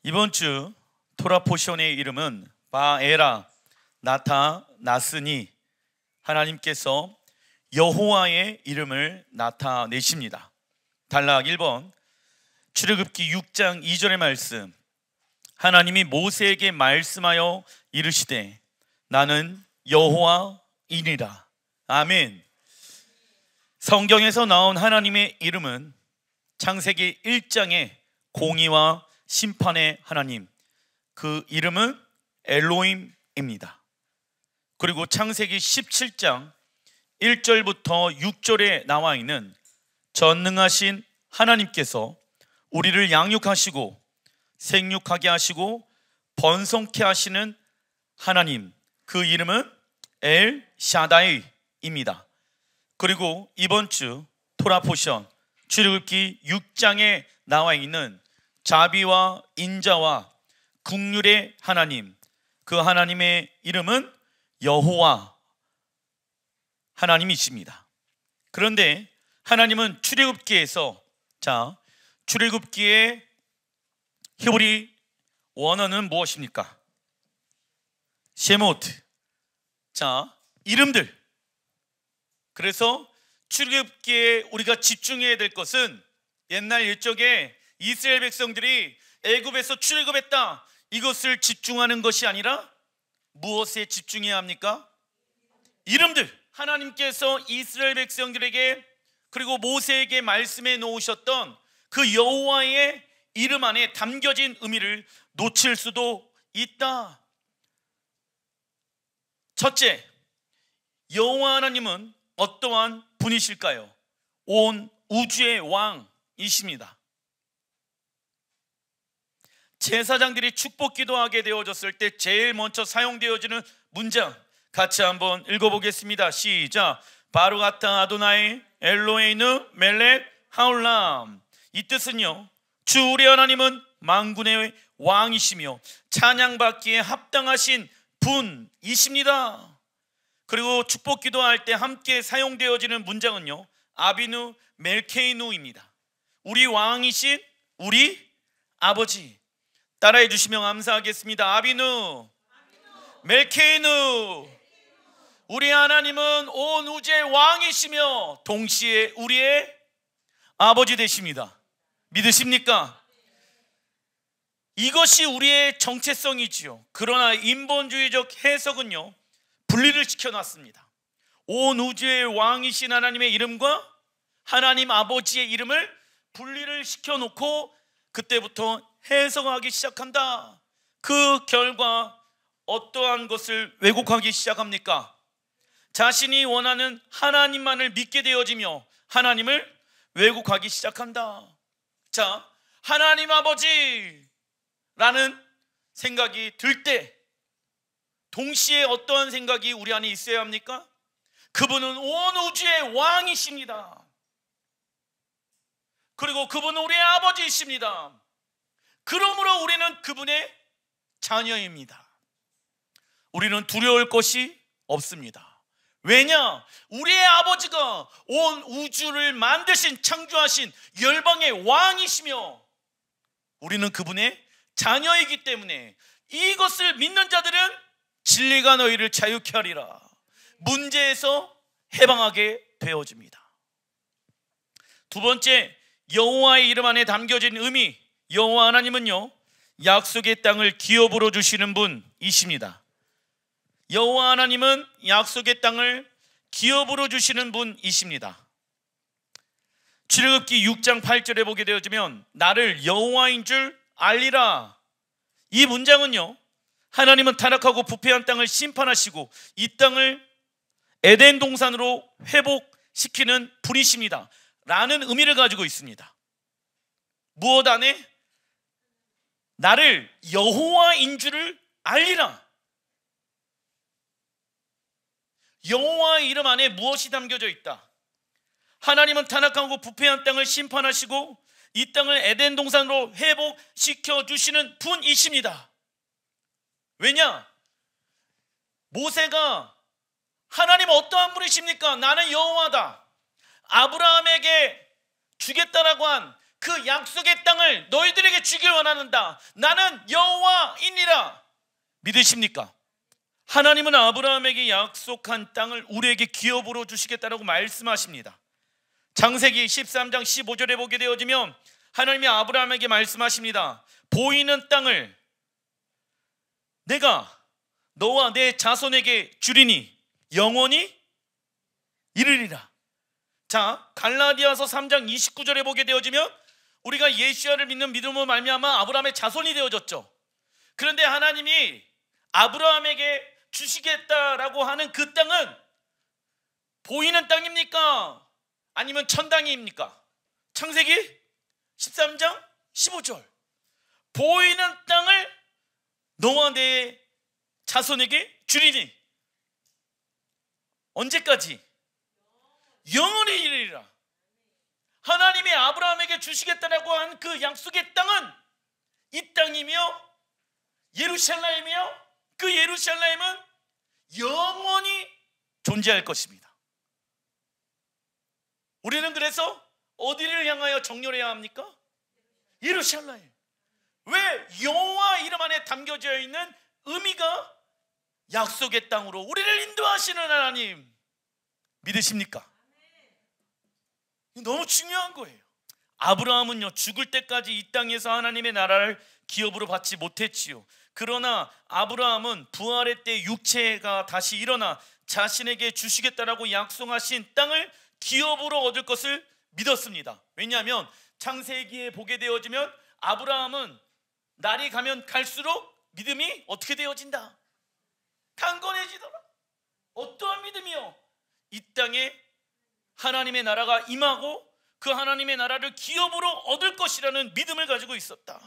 이번 주 토라 포션의 이름은 바에라 나타나스니, 하나님께서 여호와의 이름을 나타내십니다. 단락 1번, 출애굽기 6장 2절의 말씀. 하나님이 모세에게 말씀하여 이르시되 나는 여호와이니라. 아멘. 성경에서 나온 하나님의 이름은 창세기 1장의 공의와 심판의 하나님, 그 이름은 엘로힘입니다. 그리고 창세기 17장 1절부터 6절에 나와 있는 전능하신 하나님께서 우리를 양육하시고 생육하게 하시고 번성케 하시는 하나님, 그 이름은 엘 샤다이입니다. 그리고 이번 주 토라 포션 출애굽기 6장에 나와 있는 자비와 인자와 긍휼의 하나님, 그 하나님의 이름은 여호와 하나님이십니다. 그런데 하나님은 출애굽기에서, 출애굽기의 히브리 원어는 무엇입니까? 셰모트. 이름들. 그래서 출애굽기에 우리가 집중해야 될 것은 옛날 옛적에 이스라엘 백성들이 애굽에서 출애굽했다, 이것을 집중하는 것이 아니라 무엇에 집중해야 합니까? 이름들. 하나님께서 이스라엘 백성들에게 그리고 모세에게 말씀해 놓으셨던 그 여호와의 이름 안에 담겨진 의미를 놓칠 수도 있다. 첫째, 여호와 하나님은 어떠한 분이실까요? 온 우주의 왕이십니다. 제사장들이 축복 기도하게 되어졌을 때 제일 먼저 사용되어지는 문장, 같이 한번 읽어보겠습니다. 시작. 바루가타 아도나이 엘로에이누 멜렉 하울람. 이 뜻은요, 주 우리 하나님은 만군의 왕이시며 찬양받기에 합당하신 분이십니다. 그리고 축복 기도할 때 함께 사용되어지는 문장은요, 아비누 멜케이누입니다. 우리 왕이신 우리 아버지. 따라해 주시면 감사하겠습니다. 아비누 멜케이누. 우리 하나님은 온 우주의 왕이시며 동시에 우리의 아버지 되십니다. 믿으십니까? 이것이 우리의 정체성이지요. 그러나 인본주의적 해석은요, 분리를 시켜놨습니다. 온 우주의 왕이신 하나님의 이름과 하나님 아버지의 이름을 분리를 시켜놓고 그때부터 해석하기 시작한다. 그 결과 어떠한 것을 왜곡하기 시작합니까? 자신이 원하는 하나님만을 믿게 되어지며 하나님을 왜곡하기 시작한다. 하나님 아버지라는 생각이 들 때 동시에 어떠한 생각이 우리 안에 있어야 합니까? 그분은 온 우주의 왕이십니다. 그리고 그분은 우리의 아버지이십니다. 그러므로 우리는 그분의 자녀입니다. 우리는 두려울 것이 없습니다. 왜냐? 우리의 아버지가 온 우주를 만드신, 창조하신 열방의 왕이시며 우리는 그분의 자녀이기 때문에 이것을 믿는 자들은 진리가 너희를 자유케 하리라. 문제에서 해방하게 되어집니다. 두 번째, 여호와의 이름 안에 담겨진 의미. 여호와 하나님은요, 약속의 땅을 기업으로 주시는 분이십니다. 여호와 하나님은 약속의 땅을 기업으로 주시는 분이십니다. 출애굽기 6장 8절에 보게 되어지면 나를 여호와인 줄 알리라. 이 문장은요, 하나님은 타락하고 부패한 땅을 심판하시고 이 땅을 에덴 동산으로 회복시키는 분이십니다 라는 의미를 가지고 있습니다. 무엇 안에? 나를 여호와인 줄을 알리라. 여호와의 이름 안에 무엇이 담겨져 있다? 하나님은 타락하고 부패한 땅을 심판하시고 이 땅을 에덴 동산으로 회복시켜 주시는 분이십니다. 왜냐? 모세가 하나님 어떠한 분이십니까? 나는 여호와다. 아브라함에게 주겠다라고 한 그 약속의 땅을 너희들에게 주길 원하는다. 나는 여호와이니라. 믿으십니까? 하나님은 아브라함에게 약속한 땅을 우리에게 기업으로 주시겠다라고 말씀하십니다. 창세기 13장 15절에 보게 되어지면 하나님이 아브라함에게 말씀하십니다. 보이는 땅을 내가 너와 내 자손에게 주리니 영원히 이르리라. 자, 갈라디아서 3장 29절에 보게 되어지면 우리가 예수야를 믿는 믿음으로 말미암아 아브라함의 자손이 되어졌죠. 그런데 하나님이 아브라함에게 주시겠다라고 하는 그 땅은 보이는 땅입니까? 아니면 천당입니까? 창세기 13장 15절. 보이는 땅을 너와 내 자손에게 주리니 언제까지? 영원히 이르리라. 하나님이 아브라함에게 주시겠다라고 한 그 약속의 땅은 이 땅이며 예루살렘이며 그 예루살렘은 영원히 존재할 것입니다. 우리는 그래서 어디를 향하여 정렬해야 합니까? 예루살렘. 왜? 여호와 이름 안에 담겨져 있는 의미가 약속의 땅으로 우리를 인도하시는 하나님. 믿으십니까? 너무 중요한 거예요. 아브라함은요, 죽을 때까지 이 땅에서 하나님의 나라를 기업으로 받지 못했지요. 그러나 아브라함은 부활의 때 육체가 다시 일어나 자신에게 주시겠다라고 약속하신 땅을 기업으로 얻을 것을 믿었습니다. 왜냐하면 창세기에 보게 되어지면 아브라함은 날이 가면 갈수록 믿음이 어떻게 되어진다? 강건해지더라. 어떠한 믿음이요? 이 땅에 하나님의 나라가 임하고 그 하나님의 나라를 기업으로 얻을 것이라는 믿음을 가지고 있었다.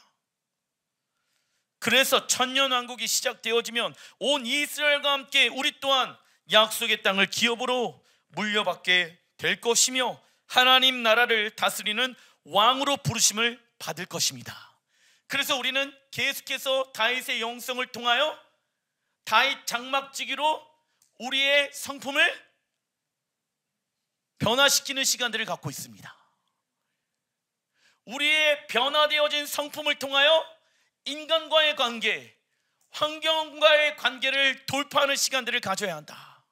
그래서 천년왕국이 시작되어지면 온 이스라엘과 함께 우리 또한 약속의 땅을 기업으로 물려받게 될 것이며 하나님 나라를 다스리는 왕으로 부르심을 받을 것입니다. 그래서 우리는 계속해서 다윗의 영성을 통하여 다윗 장막지기로 우리의 성품을 변화시키는 시간들을 갖고 있습니다. 우리의 변화되어진 성품을 통하여 인간과의 관계, 환경과의 관계를 돌파하는 시간들을 가져야 한다.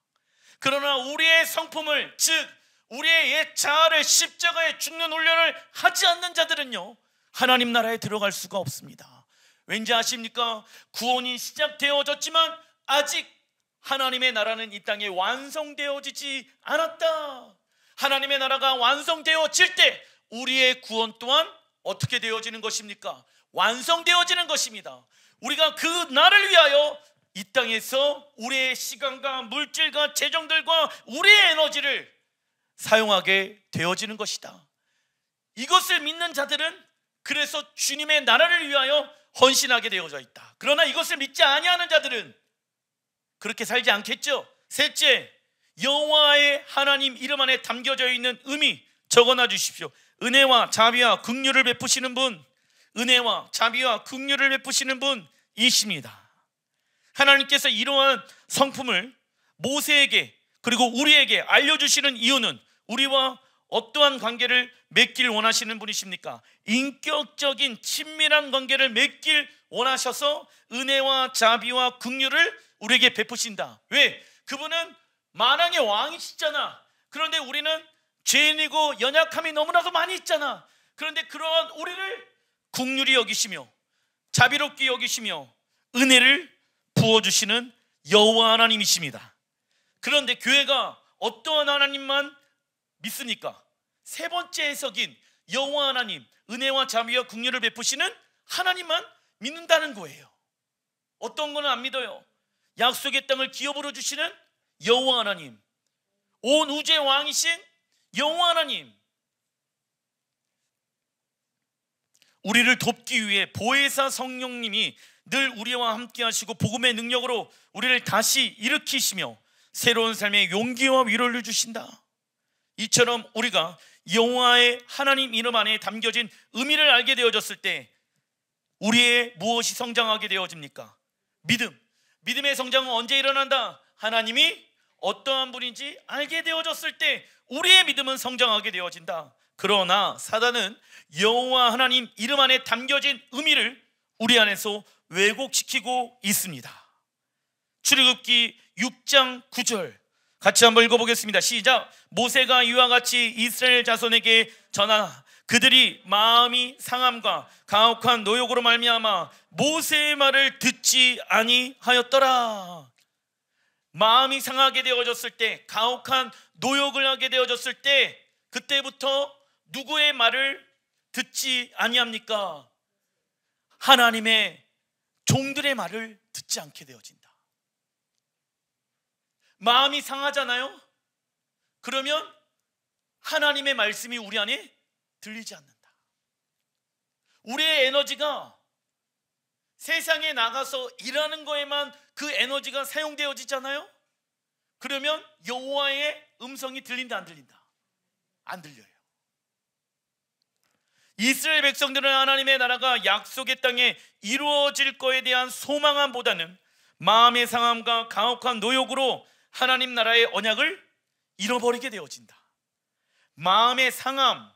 그러나 우리의 성품을, 즉 우리의 옛 자아를 십자가에 죽는 훈련을 하지 않는 자들은요, 하나님 나라에 들어갈 수가 없습니다. 왠지 아십니까? 구원이 시작되어졌지만 아직 하나님의 나라는 이 땅에 완성되어지지 않았다. 하나님의 나라가 완성되어질 때 우리의 구원 또한 어떻게 되어지는 것입니까? 완성되어지는 것입니다. 우리가 그 날을 위하여 이 땅에서 우리의 시간과 물질과 재정들과 우리의 에너지를 사용하게 되어지는 것이다. 이것을 믿는 자들은 그래서 주님의 나라를 위하여 헌신하게 되어져 있다. 그러나 이것을 믿지 아니하는 자들은 그렇게 살지 않겠죠. 셋째, 여호와의 하나님 이름 안에 담겨져 있는 의미 적어놔 주십시오. 은혜와 자비와 긍휼을 베푸시는 분, 은혜와 자비와 긍휼을 베푸시는 분이십니다. 하나님께서 이러한 성품을 모세에게 그리고 우리에게 알려주시는 이유는 우리와 어떠한 관계를 맺길 원하시는 분이십니까? 인격적인 친밀한 관계를 맺길 원하셔서 은혜와 자비와 긍휼을 우리에게 베푸신다. 왜? 그분은 만왕의 왕이시잖아. 그런데 우리는 죄인이고 연약함이 너무나도 많이 있잖아. 그런데 그러한 우리를 긍휼히 여기시며 자비롭게 여기시며 은혜를 부어주시는 여호와 하나님이십니다. 그런데 교회가 어떠한 하나님만 믿습니까? 세 번째 해석인 여호와 하나님, 은혜와 자비와 긍휼을 베푸시는 하나님만 믿는다는 거예요. 어떤 거는 안 믿어요. 약속의 땅을 기업으로 주시는 여호와 하나님, 온 우주의 왕이신 여호와 하나님, 우리를 돕기 위해 보혜사 성령님이 늘 우리와 함께 하시고 복음의 능력으로 우리를 다시 일으키시며 새로운 삶의 용기와 위로를 주신다. 이처럼 우리가 여호와의 하나님 이름 안에 담겨진 의미를 알게 되어졌을 때 우리의 무엇이 성장하게 되어집니까? 믿음. 믿음의 성장은 언제 일어난다? 하나님이 어떠한 분인지 알게 되어졌을 때 우리의 믿음은 성장하게 되어진다. 그러나 사단은 여호와 하나님 이름 안에 담겨진 의미를 우리 안에서 왜곡시키고 있습니다. 출애굽기 6장 9절 같이 한번 읽어보겠습니다. 시작. 모세가 이와 같이 이스라엘 자손에게 전하나 그들이 마음이 상함과 가혹한 노욕으로 말미암아 모세의 말을 듣지 아니하였더라. 마음이 상하게 되어졌을 때, 가혹한 노욕을 하게 되어졌을 때, 그때부터 누구의 말을 듣지 아니합니까? 하나님의 종들의 말을 듣지 않게 되어진다. 마음이 상하잖아요. 그러면 하나님의 말씀이 우리 안에 들리지 않는다. 우리의 에너지가 세상에 나가서 일하는 거에만 그 에너지가 사용되어지잖아요. 그러면 여호와의 음성이 들린다 안 들린다? 안 들려요. 이스라엘 백성들은 하나님의 나라가 약속의 땅에 이루어질 거에 대한 소망함보다는 마음의 상함과 가혹한 노욕으로 하나님 나라의 언약을 잃어버리게 되어진다. 마음의 상함,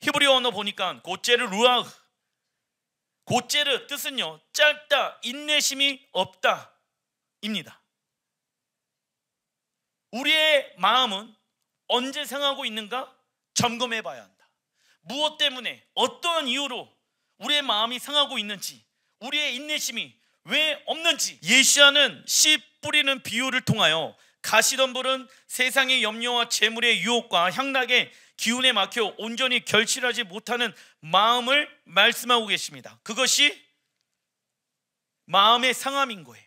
히브리어 언어 보니까 고체르 루아흐, 고체르 뜻은요 짧다, 인내심이 없다 입니다. 우리의 마음은 언제 상하고 있는가 점검해 봐야 한다. 무엇 때문에, 어떤 이유로 우리의 마음이 상하고 있는지, 우리의 인내심이 왜 없는지. 예시야는 씨 뿌리는 비유를 통하여 가시덤불은 세상의 염려와 재물의 유혹과 향락의 기운에 막혀 온전히 결실하지 못하는 마음을 말씀하고 계십니다. 그것이 마음의 상함인 거예요.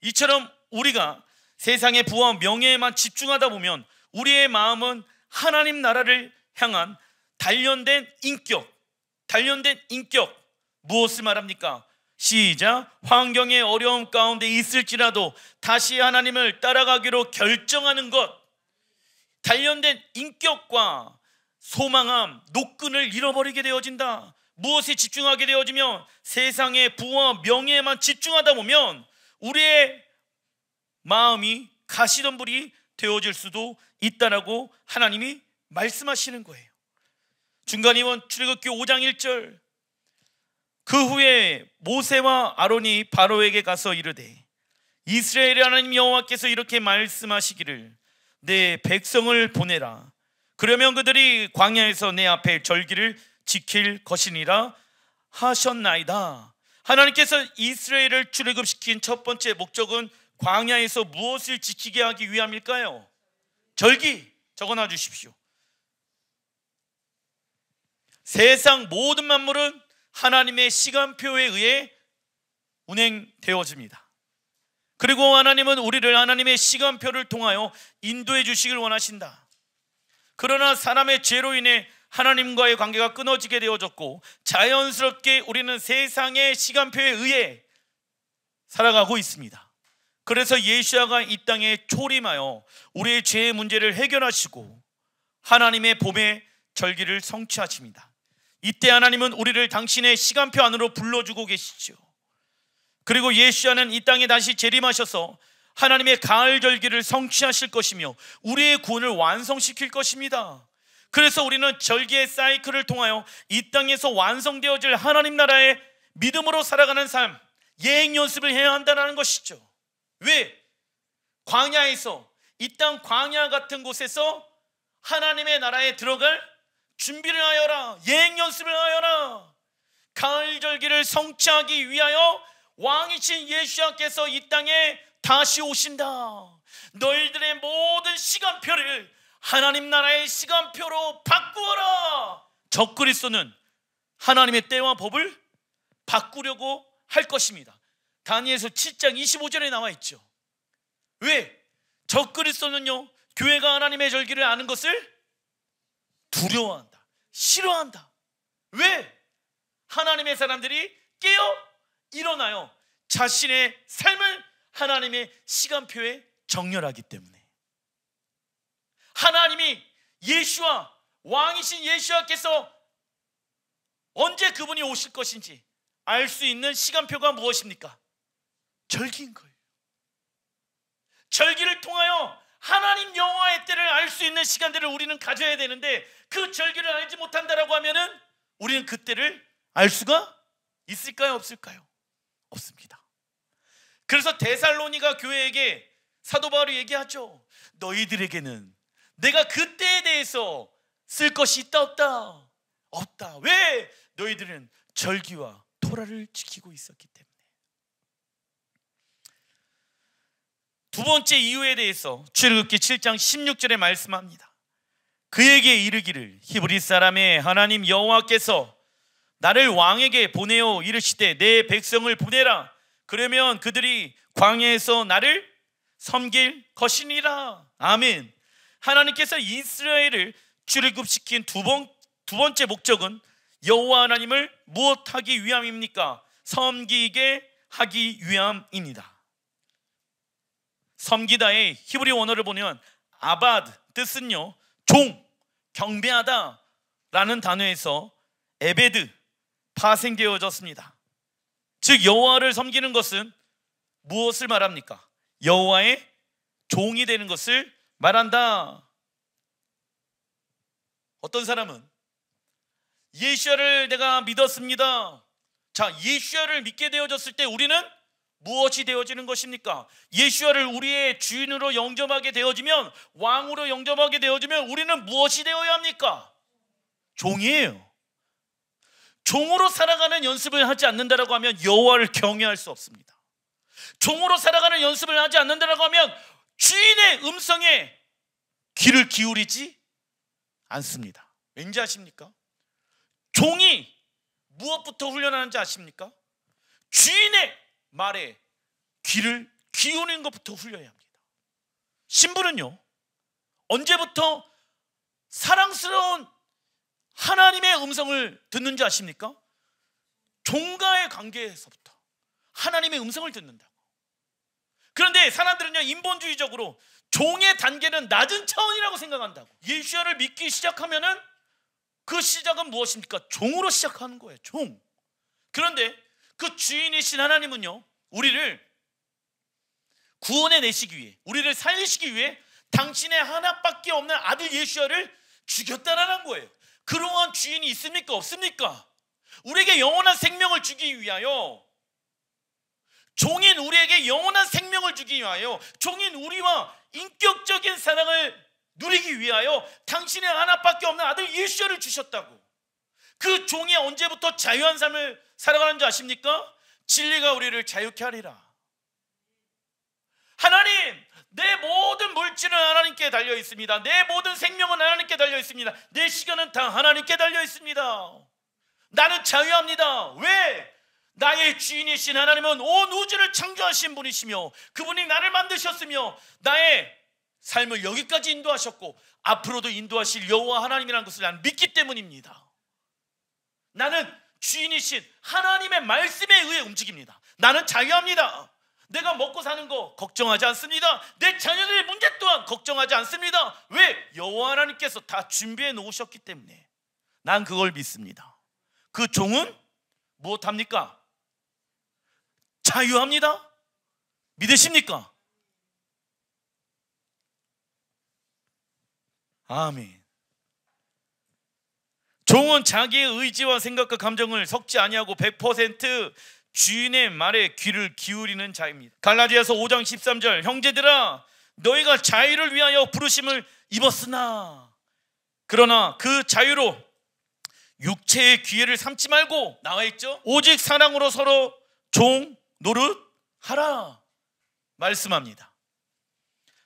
이처럼 우리가 세상의 부와 명예에만 집중하다 보면 우리의 마음은 하나님 나라를 향한 단련된 인격, 무엇을 말합니까? 시작. 환경의 어려움 가운데 있을지라도 다시 하나님을 따라가기로 결정하는 것. 단련된 인격과 소망함, 노끈을 잃어버리게 되어진다. 무엇에 집중하게 되어지면 세상의 부와 명예에만 집중하다 보면 우리의 마음이 가시덤불이 되어질 수도 있다라고 하나님이 말씀하시는 거예요. 중간이원 출애굽기 5장 1절. 그 후에 모세와 아론이 바로에게 가서 이르되 이스라엘의 하나님 여호와께서 이렇게 말씀하시기를 내 백성을 보내라. 그러면 그들이 광야에서 내 앞에 절기를 지킬 것이니라 하셨나이다. 하나님께서 이스라엘을 출애굽시킨 첫 번째 목적은 광야에서 무엇을 지키게 하기 위함일까요? 절기. 적어놔 주십시오. 세상 모든 만물은 하나님의 시간표에 의해 운행되어집니다. 그리고 하나님은 우리를 하나님의 시간표를 통하여 인도해 주시길 원하신다. 그러나 사람의 죄로 인해 하나님과의 관계가 끊어지게 되어졌고 자연스럽게 우리는 세상의 시간표에 의해 살아가고 있습니다. 그래서 예수야가 이 땅에 초림하여 우리의 죄의 문제를 해결하시고 하나님의 봄의 절기를 성취하십니다. 이때 하나님은 우리를 당신의 시간표 안으로 불러주고 계시죠. 그리고 예수야는 이 땅에 다시 재림하셔서 하나님의 가을 절기를 성취하실 것이며 우리의 구원을 완성시킬 것입니다. 그래서 우리는 절기의 사이클을 통하여 이 땅에서 완성되어질 하나님 나라의 믿음으로 살아가는 삶, 예행 연습을 해야 한다는 것이죠. 왜? 광야에서, 이 땅 광야 같은 곳에서 하나님의 나라에 들어갈 준비를 하여라. 예행 연습을 하여라. 가을 절기를 성취하기 위하여 왕이신 예수님께서 이 땅에 다시 오신다. 너희들의 모든 시간표를 하나님 나라의 시간표로 바꾸어라. 적그리스도는 하나님의 때와 법을 바꾸려고 할 것입니다. 다니엘서 7장 25절에 나와 있죠. 왜? 적그리스도는요, 교회가 하나님의 절기를 아는 것을 두려워한다, 싫어한다. 왜? 하나님의 사람들이 깨어 일어나요. 자신의 삶을 하나님의 시간표에 정렬하기 때문에. 하나님이 예수와 왕이신 예수와께서 언제 그분이 오실 것인지 알 수 있는 시간표가 무엇입니까? 절기인 거예요. 절기를 통하여 하나님 여호와의 때를 알 수 있는 시간들을 우리는 가져야 되는데 그 절기를 알지 못한다라고 하면은 우리는 그 때를 알 수가 있을까요? 없을까요? 없습니다. 그래서 데살로니가 교회에게 사도 바울이 얘기하죠. 너희들에게는 내가 그 때에 대해서 쓸 것이 있다 없다? 없다. 왜? 너희들은 절기와 토라를 지키고 있었기 때문에. 두 번째 이유에 대해서 출애굽기 7장 16절에 말씀합니다. 그에게 이르기를 히브리 사람의 하나님 여호와께서 나를 왕에게 보내어 이르시되 내 백성을 보내라. 그러면 그들이 광야에서 나를 섬길 것이니라. 아멘. 하나님께서 이스라엘을 출애굽시킨 두 번째 목적은 여호와 하나님을 무엇하기 위함입니까? 섬기게 하기 위함입니다. 섬기다의 히브리 원어를 보면 아바드 뜻은요 종, 경배하다 라는 단어에서 에베드 파생되어졌습니다. 즉 여호와를 섬기는 것은 무엇을 말합니까? 여호와의 종이 되는 것을 말한다. 어떤 사람은 예수야를 내가 믿었습니다. 자, 예수야를 믿게 되어졌을 때 우리는 무엇이 되어지는 것입니까? 예수야를 우리의 주인으로 영접하게 되어지면, 왕으로 영접하게 되어지면 우리는 무엇이 되어야 합니까? 종이에요. 종으로 살아가는 연습을 하지 않는다라고 하면 여호와를 경외할 수 없습니다. 종으로 살아가는 연습을 하지 않는다라고 하면 주인의 음성에 귀를 기울이지 않습니다. 왠지 아십니까? 종이 무엇부터 훈련하는지 아십니까? 주인의 말에 귀를 기울이는 것부터 훈련해야 합니다. 신부는요 언제부터 사랑스러운 하나님의 음성을 듣는지 아십니까? 종과의 관계에서부터 하나님의 음성을 듣는다고. 그런데 사람들은요 인본주의적으로 종의 단계는 낮은 차원이라고 생각한다고. 예수야를 믿기 시작하면은 그 시작은 무엇입니까? 종으로 시작하는 거예요. 종. 그런데 그 주인이신 하나님은요 우리를 구원해 내시기 위해, 우리를 살리시기 위해 당신의 하나밖에 없는 아들 예수야를 죽였다라는 거예요. 그러한 주인이 있습니까? 없습니까? 우리에게 영원한 생명을 주기 위하여, 종인 우리에게 영원한 생명을 주기 위하여, 종인 우리와 인격적인 사랑을 누리기 위하여 당신의 하나밖에 없는 아들 예수야를 주셨다고. 그 종이 언제부터 자유한 삶을 살아가는 줄 아십니까? 진리가 우리를 자유케 하리라. 하나님, 내 모든 물질은 하나님께 달려 있습니다. 내 모든 생명은 하나님께 달려 있습니다. 내 시간은 다 하나님께 달려 있습니다. 나는 자유합니다. 왜? 나의 주인이신 하나님은 온 우주를 창조하신 분이시며 그분이 나를 만드셨으며 나의 삶을 여기까지 인도하셨고 앞으로도 인도하실 여호와 하나님이라는 것을 나는 믿기 때문입니다. 나는 주인이신 하나님의 말씀에 의해 움직입니다. 나는 자유합니다. 내가 먹고 사는 거 걱정하지 않습니다. 내 자녀들의 문제 또한 걱정하지 않습니다. 왜? 여호와 하나님께서 다 준비해 놓으셨기 때문에 난 그걸 믿습니다. 그 종은 무엇합니까? 자유합니다. 믿으십니까? 아멘. 종은 자기의 의지와 생각과 감정을 섞지 아니하고 100% 주인의 말에 귀를 기울이는 자입니다. 갈라디아서 5장 13절 형제들아 너희가 자유를 위하여 부르심을 입었으나 그러나 그 자유로 육체의 기회를 삼지 말고 나와있죠. 오직 사랑으로 서로 종 노릇하라 말씀합니다.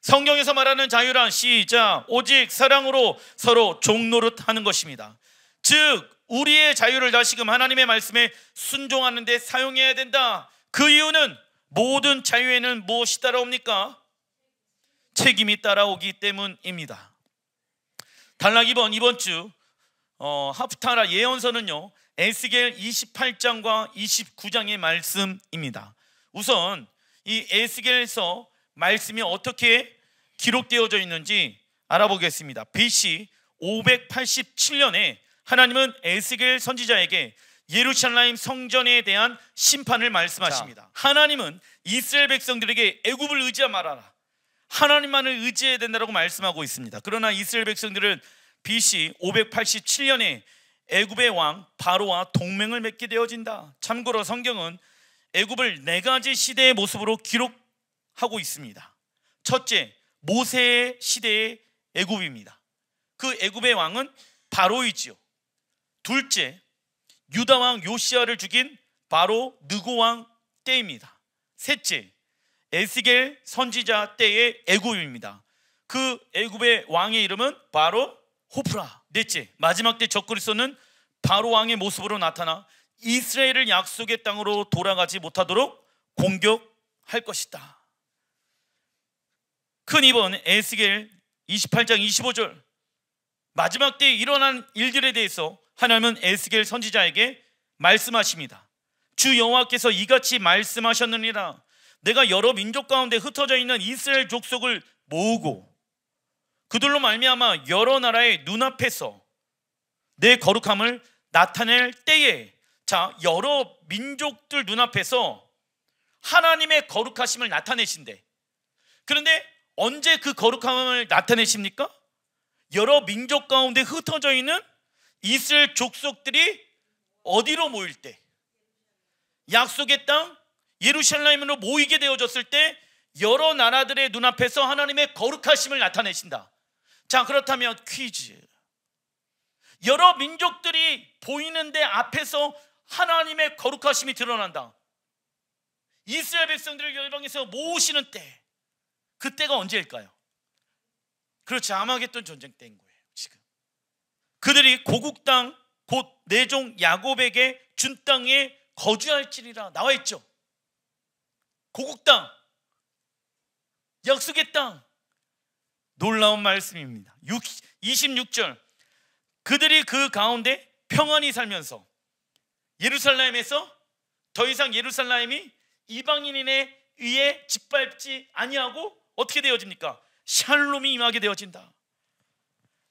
성경에서 말하는 자유란 시작 오직 사랑으로 서로 종 노릇하는 것입니다. 즉 우리의 자유를 다시금 하나님의 말씀에 순종하는 데 사용해야 된다. 그 이유는 모든 자유에는 무엇이 따라옵니까? 책임이 따라오기 때문입니다. 단락 2번 이번 주 하프타라 예언서는요 에스겔 28장과 29장의 말씀입니다. 우선 이 에스겔서 말씀이 어떻게 기록되어져 있는지 알아보겠습니다. BC 587년에 하나님은 에스겔 선지자에게 예루살렘 성전에 대한 심판을 말씀하십니다. 하나님은 이스라엘 백성들에게 애굽을 의지하지 말아라. 하나님만을 의지해야 된다고 말씀하고 있습니다. 그러나 이스라엘 백성들은 BC 587년에 애굽의 왕 바로와 동맹을 맺게 되어진다. 참고로 성경은 애굽을 4가지 시대의 모습으로 기록하고 있습니다. 첫째, 모세의 시대의 애굽입니다. 그 애굽의 왕은 바로이지요. 둘째, 유다 왕 요시아를 죽인 바로 느고 왕 때입니다. 셋째, 에스겔 선지자 때의 애굽입니다. 그 애굽의 왕의 이름은 바로 호프라. 넷째, 마지막 때 적그리스도는 바로 왕의 모습으로 나타나 이스라엘을 약속의 땅으로 돌아가지 못하도록 공격할 것이다. 큰 이번 에스겔 28장 25절, 마지막 때에 일어난 일들에 대해서 하나님은 에스겔 선지자에게 말씀하십니다. 주 여호와께서 이같이 말씀하셨느니라. 내가 여러 민족 가운데 흩어져 있는 이스라엘 족속을 모으고 그들로 말미암아 여러 나라의 눈앞에서 내 거룩함을 나타낼 때에, 자, 여러 민족들 눈앞에서 하나님의 거룩하심을 나타내신대. 그런데 언제 그 거룩함을 나타내십니까? 여러 민족 가운데 흩어져 있는 이스라엘 족속들이 어디로 모일 때, 약속의 땅 예루살렘으로 모이게 되어졌을 때 여러 나라들의 눈앞에서 하나님의 거룩하심을 나타내신다. 자, 그렇다면 퀴즈, 여러 민족들이 보이는데 앞에서 하나님의 거룩하심이 드러난다. 이스라엘 백성들을 열방에서 모으시는 때, 그때가 언제일까요? 그렇지, 아마겟돈 전쟁 때인 거예요. 지금 그들이 고국 땅 곧 내종 야곱에게 준 땅에 거주할지니라 나와 있죠. 고국 땅, 약속의 땅. 놀라운 말씀입니다. 26절, 그들이 그 가운데 평안히 살면서 예루살렘에서 더 이상 예루살렘이 이방인에 의해 짓밟지 아니하고 어떻게 되어집니까? 샬롬이 임하게 되어진다.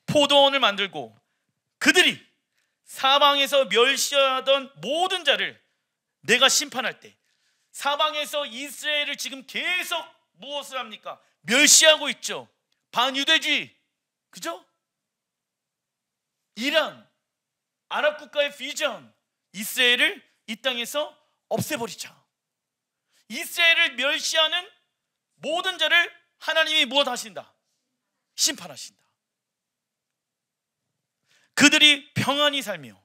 포도원을 만들고 그들이 사방에서 멸시하던 모든 자를 내가 심판할 때, 사방에서 이스라엘을 지금 계속 무엇을 합니까? 멸시하고 있죠. 반유대주의, 그죠? 이란, 아랍 국가의 비전, 이스라엘을 이 땅에서 없애버리자. 이스라엘을 멸시하는 모든 자를 하나님이 무엇 하신다? 심판하신다. 그들이 평안히 살며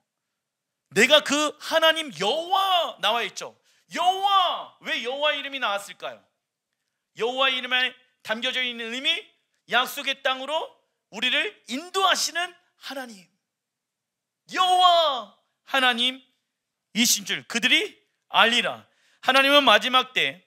내가 그 하나님 여호와 나와 있죠. 여호와, 왜 여호와 이름이 나왔을까요? 여호와 이름에 담겨져 있는 의미, 약속의 땅으로 우리를 인도하시는 하나님, 여호와 하나님이신 줄 그들이 알리라. 하나님은 마지막 때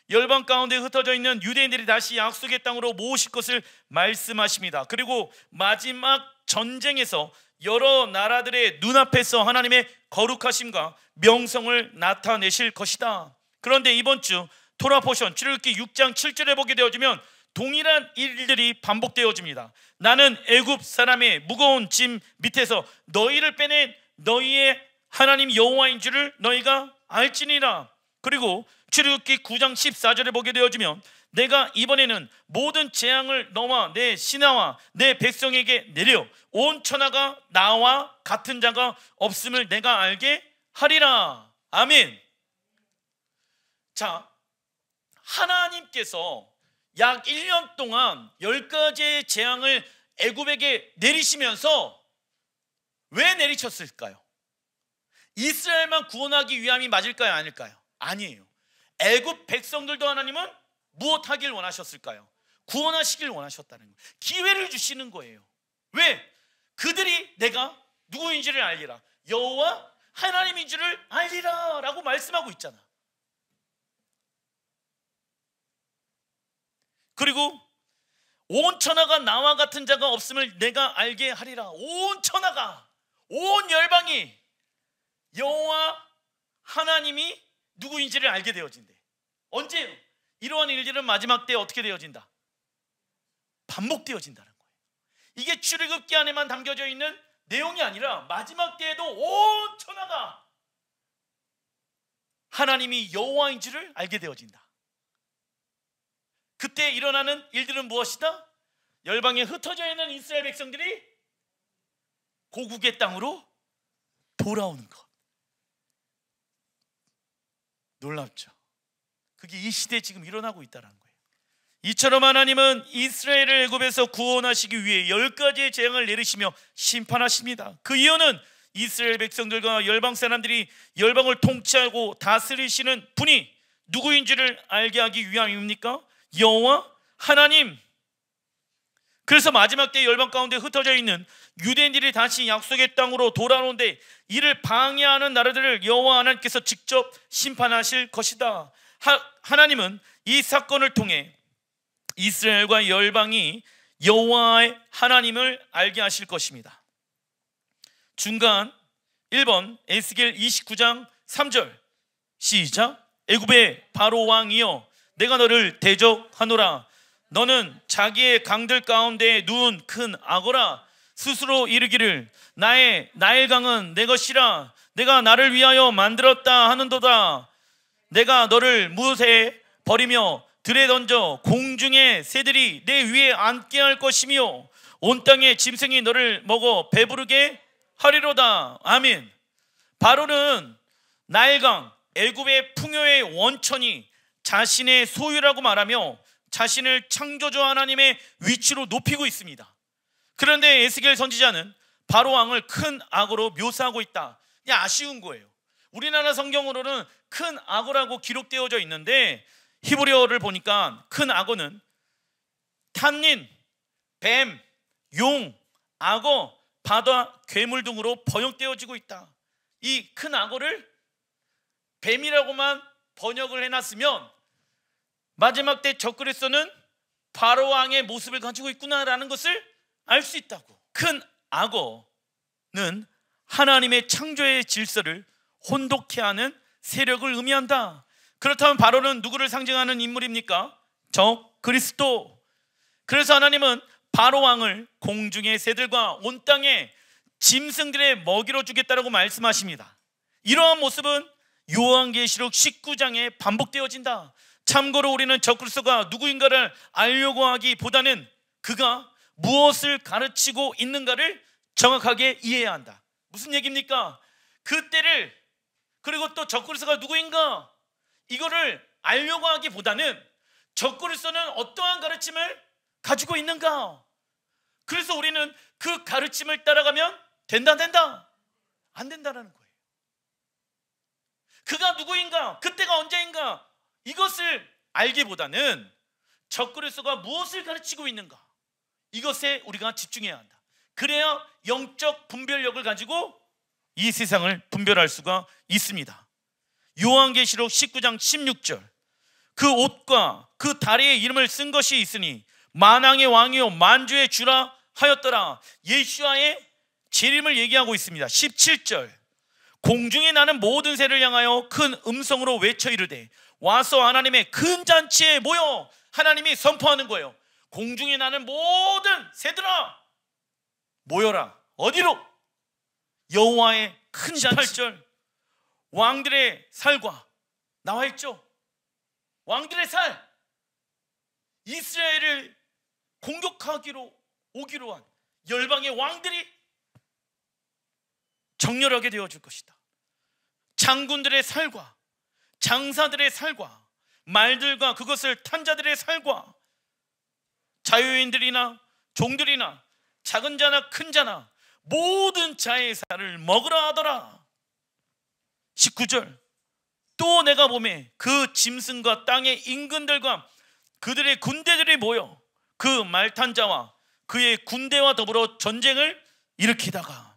열방 가운데 흩어져 있는 유대인들이 다시 약속의 땅으로 모으실 것을 말씀하십니다. 그리고 마지막 전쟁에서 여러 나라들의 눈앞에서 하나님의 거룩하심과 명성을 나타내실 것이다. 그런데 이번 주 토라 포션 출애굽기 6장 7절에 보게 되어지면 동일한 일들이 반복되어집니다. 나는 애굽 사람의 무거운 짐 밑에서 너희를 빼낸 너희의 하나님 여호와인 줄을 너희가 알지니라. 그리고 출애굽기 9장 14절에 보게 되어지면 내가 이번에는 모든 재앙을 너와 내 신하와 내 백성에게 내려 온 천하가 나와 같은 자가 없음을 내가 알게 하리라. 아멘. 자, 하나님께서 약 1년 동안 10가지의 재앙을 애굽에게 내리시면서 왜 내리셨을까요? 이스라엘만 구원하기 위함이 맞을까요? 아닐까요? 아니에요. 애굽 백성들도 하나님은 무엇하길 원하셨을까요? 구원하시길 원하셨다는 거예요. 기회를 주시는 거예요. 왜? 그들이 내가 누구인지를 알리라, 여호와 하나님인 줄을 알리라 라고 말씀하고 있잖아. 그리고 온 천하가 나와 같은 자가 없음을 내가 알게 하리라. 온 천하가, 온 열방이 여호와 하나님이 누구인지를 알게 되어진대. 언제요? 이러한 일들은 마지막 때에 어떻게 되어진다? 반복되어진다는 거예요. 이게 출애굽기 안에만 담겨져 있는 내용이 아니라 마지막 때에도 온 천하가 하나님이 여호와인 줄을 알게 되어진다. 그때 일어나는 일들은 무엇이다? 열방에 흩어져 있는 이스라엘 백성들이 고국의 땅으로 돌아오는 것. 놀랍죠? 그게 이 시대에 지금 일어나고 있다는 거예요. 이처럼 하나님은 이스라엘을 애굽에서 구원하시기 위해 10가지의 재앙을 내리시며 심판하십니다. 그 이유는 이스라엘 백성들과 열방 사람들이 열방을 통치하고 다스리시는 분이 누구인지를 알게 하기 위함입니까? 여호와 하나님. 그래서 마지막 때 열방 가운데 흩어져 있는 유대인들이 다시 약속의 땅으로 돌아오는데 이를 방해하는 나라들을 여호와 하나님께서 직접 심판하실 것이다. 하나님은 이 사건을 통해 이스라엘과 열방이 여호와의 하나님을 알게 하실 것입니다. 중간 1번 에스겔 29장 3절 시작. 애굽의 바로 왕이여 내가 너를 대적하노라. 너는 자기의 강들 가운데 누운 큰 악어라. 스스로 이르기를 나의 나일강은 내 것이라. 내가 나를 위하여 만들었다 하는도다. 내가 너를 무엇에 버리며 들에 던져 공중의 새들이 내 위에 앉게 할 것이며 온 땅의 짐승이 너를 먹어 배부르게 하리로다. 아멘. 바로는 나일강 애굽의 풍요의 원천이 자신의 소유라고 말하며 자신을 창조주 하나님의 위치로 높이고 있습니다. 그런데 에스겔 선지자는 바로 왕을 큰 악어로 묘사하고 있다. 아쉬운 거예요. 우리나라 성경으로는 큰 악어라고 기록되어져 있는데 히브리어를 보니까 큰 악어는 탄닌, 뱀, 용, 악어, 바다, 괴물 등으로 번역되어지고 있다. 이 큰 악어를 뱀이라고만 번역을 해놨으면 마지막 때 적그리스도는 바로 왕의 모습을 가지고 있구나라는 것을 알 수 있다고. 큰 악어는 하나님의 창조의 질서를 혼돈케 하는 세력을 의미한다. 그렇다면 바로는 누구를 상징하는 인물입니까? 적그리스도. 그래서 하나님은 바로 왕을 공중의 새들과 온 땅의 짐승들의 먹이로 주겠다라고 말씀하십니다. 이러한 모습은 요한계시록 19장에 반복되어진다. 참고로 우리는 적그리스도가 누구인가를 알려고 하기보다는 그가 무엇을 가르치고 있는가를 정확하게 이해해야 한다. 무슨 얘기입니까? 그때를, 그리고 또 적그리스도가 누구인가 이거를 알려고 하기보다는 적그리스도는 어떠한 가르침을 가지고 있는가. 그래서 우리는 그 가르침을 따라가면 된다 안 된다라는 거예요. 그가 누구인가, 그때가 언제인가 이것을 알기보다는 적그리스도가 무엇을 가르치고 있는가 이것에 우리가 집중해야 한다. 그래야 영적 분별력을 가지고 이 세상을 분별할 수가 있습니다. 요한계시록 19장 16절 그 옷과 그 다리의 이름을 쓴 것이 있으니 만왕의 왕이요 만주의 주라 하였더라. 예수와의 재림을 얘기하고 있습니다. 17절 공중에 나는 모든 새를 향하여 큰 음성으로 외쳐 이르되 와서 하나님의 큰 잔치에 모여. 하나님이 선포하는 거예요. 공중에 나는 모든 새들아 모여라. 어디로? 여호와의 큰 잔치. 18절 왕들의 살과 나와 있죠. 왕들의 살, 이스라엘을 공격하기로 오기로 한 열방의 왕들이 정렬하게 되어줄 것이다. 장군들의 살과 장사들의 살과 말들과 그것을 탄 자들의 살과 자유인들이나 종들이나 작은 자나 큰 자나 모든 자의 살을 먹으라 하더라. 19절 또 내가 보매 그 짐승과 땅의 임금들과 그들의 군대들이 모여 그 말탄 자와 그의 군대와 더불어 전쟁을 일으키다가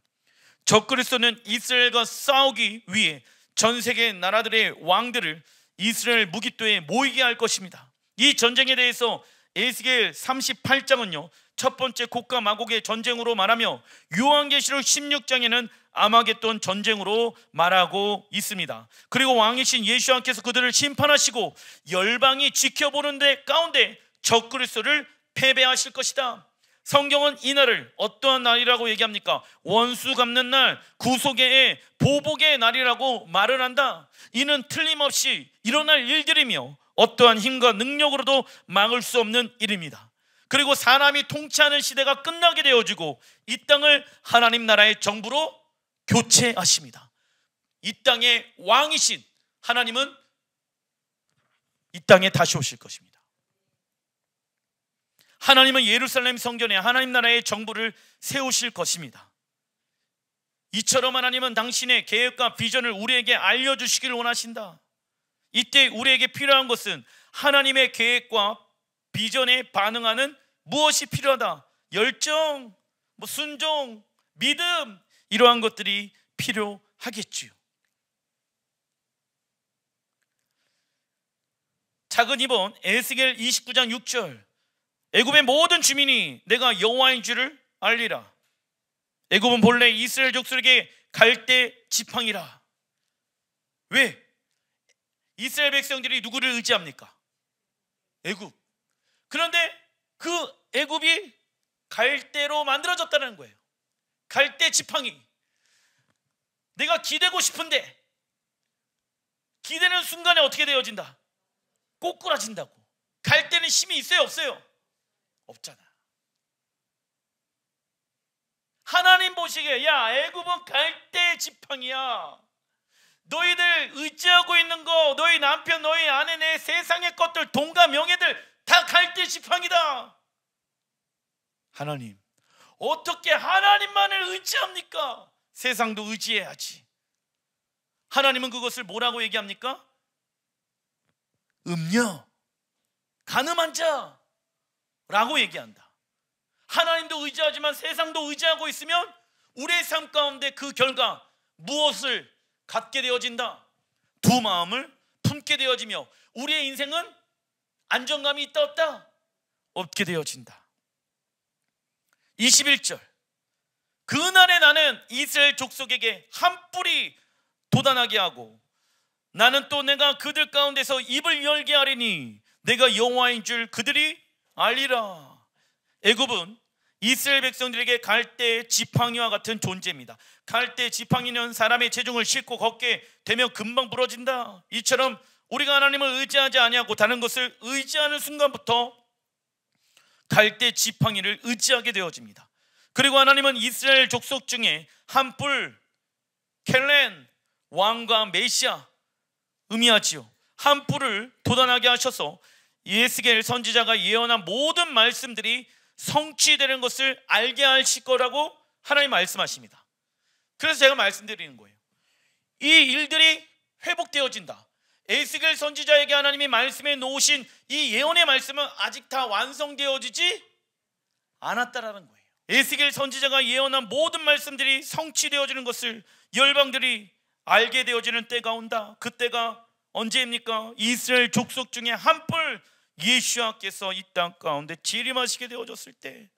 적그리스도는 이스라엘과 싸우기 위해 전 세계 나라들의 왕들을 이스라엘 무기토에 모이게 할 것입니다. 이 전쟁에 대해서 에스겔 38장은요 첫 번째 곡과 마곡의 전쟁으로 말하며 요한계시록 16장에는 아마겟돈 전쟁으로 말하고 있습니다. 그리고 왕이신 예수님께서 그들을 심판하시고 열방이 지켜보는 데 가운데 적그리스도를 패배하실 것이다. 성경은 이 날을 어떠한 날이라고 얘기합니까? 원수 갚는 날, 구속의 보복의 날이라고 말을 한다. 이는 틀림없이 일어날 일들이며 어떠한 힘과 능력으로도 막을 수 없는 일입니다. 그리고 사람이 통치하는 시대가 끝나게 되어지고 이 땅을 하나님 나라의 정부로 교체하십니다. 이 땅의 왕이신 하나님은 이 땅에 다시 오실 것입니다. 하나님은 예루살렘 성전에 하나님 나라의 정부를 세우실 것입니다. 이처럼 하나님은 당신의 계획과 비전을 우리에게 알려주시길 원하신다. 이때 우리에게 필요한 것은 하나님의 계획과 비전에 반응하는 무엇이 필요하다? 열정, 순종, 믿음, 이러한 것들이 필요하겠지요. 작은 2번 에스겔 29장 6절, 애굽의 모든 주민이 내가 여호와인 줄을 알리라. 애굽은 본래 이스라엘 족속에게 갈대 지팡이라. 왜? 이스라엘 백성들이 누구를 의지합니까? 애굽. 그런데 그 애굽이 갈대로 만들어졌다는 거예요. 갈대 지팡이. 내가 기대고 싶은데 기대는 순간에 어떻게 되어진다? 꼬꾸라진다고. 갈대는 힘이 있어요, 없어요? 없잖아. 하나님 보시기에 야, 애굽은 갈대 지팡이야. 너희들 의지하고 있는 거, 너희 남편, 너희 아내, 내 세상의 것들, 돈과 명예들 다 갈대 지팡이다. 하나님, 어떻게 하나님만을 의지합니까? 세상도 의지해야지. 하나님은 그것을 뭐라고 얘기합니까? 음녀, 가늠한 자라고 얘기한다. 하나님도 의지하지만 세상도 의지하고 있으면 우리의 삶 가운데 그 결과 무엇을 갖게 되어진다? 두 마음을 품게 되어지며 우리의 인생은 안정감이 있다 없다? 없게 되어진다. 21절, 그날에 나는 이스라엘 족속에게 한 뿔이 돋아나게 하고 나는 또 내가 그들 가운데서 입을 열게 하리니 내가 여호와인 줄 그들이 알리라. 애굽은 이스라엘 백성들에게 갈대 지팡이와 같은 존재입니다. 갈대 지팡이는 사람의 체중을 싣고 걷게 되면 금방 부러진다. 이처럼 우리가 하나님을 의지하지 아니하고 다른 것을 의지하는 순간부터 갈대 지팡이를 의지하게 되어집니다. 그리고 하나님은 이스라엘 족속 중에 한 뿔, 켈렌, 왕과 메시아 의미하지요. 한 뿔을 돋아나게 하셔서 에스겔 선지자가 예언한 모든 말씀들이 성취되는 것을 알게 하실 거라고 하나님 말씀하십니다. 그래서 제가 말씀드리는 거예요. 이 일들이 회복되어진다. 에스겔 선지자에게 하나님이 말씀해 놓으신 이 예언의 말씀은 아직 다 완성되어지지 않았다라는 거예요. 에스겔 선지자가 예언한 모든 말씀들이 성취되어지는 것을 열방들이 알게 되어지는 때가 온다. 그때가 언제입니까? 이스라엘 족속 중에 한 뿔 예수와께서 이 땅 가운데 재림하시게 되어졌을 때.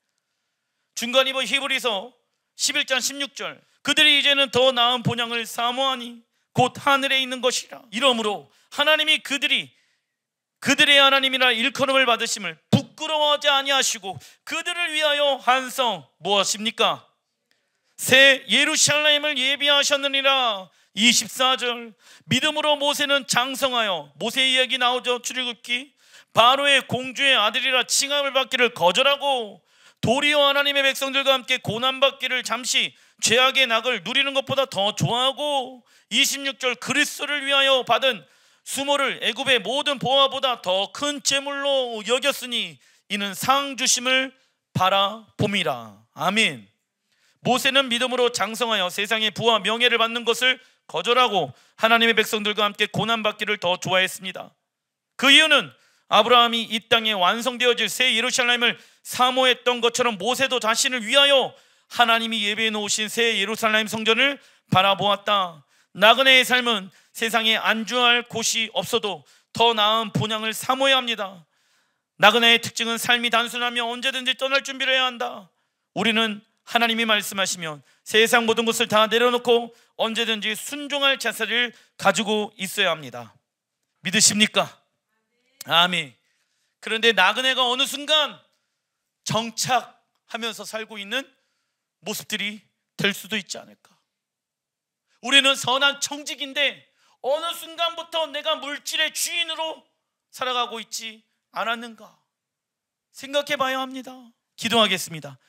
중간 이번 히브리서 11장 16절, 그들이 이제는 더 나은 본향을 사모하니 곧 하늘에 있는 것이라. 이러므로 하나님이 그들의 하나님이라 일컬음을 받으심을 부끄러워하지 아니하시고 그들을 위하여 한성 무엇입니까? 새 예루살렘을 예비하셨느니라. 24절, 믿음으로 모세는 장성하여, 모세 이야기 나오죠. 출애굽기, 바로의 공주의 아들이라 칭함을 받기를 거절하고 도리어 하나님의 백성들과 함께 고난받기를 잠시 죄악의 낙을 누리는 것보다 더 좋아하고 26절, 그리스도를 위하여 받은 수모를 애굽의 모든 보화보다 더 큰 재물로 여겼으니 이는 상 주심을 바라봄이라. 아멘. 모세는 믿음으로 장성하여 세상의 부와 명예를 받는 것을 거절하고 하나님의 백성들과 함께 고난받기를 더 좋아했습니다. 그 이유는 아브라함이 이 땅에 완성되어질 새 예루살렘을 사모했던 것처럼 모세도 자신을 위하여 하나님이 예배해 놓으신 새 예루살렘 성전을 바라보았다. 나그네의 삶은 세상에 안주할 곳이 없어도 더 나은 본향을 사모해야 합니다. 나그네의 특징은 삶이 단순하며 언제든지 떠날 준비를 해야 한다. 우리는 하나님이 말씀하시면 세상 모든 것을 다 내려놓고 언제든지 순종할 자세를 가지고 있어야 합니다. 믿으십니까? 아멘. 그런데 나그네가 어느 순간 정착하면서 살고 있는 모습들이 될 수도 있지 않을까. 우리는 선한 청직인데 어느 순간부터 내가 물질의 주인으로 살아가고 있지 않았는가 생각해 봐야 합니다. 기도하겠습니다.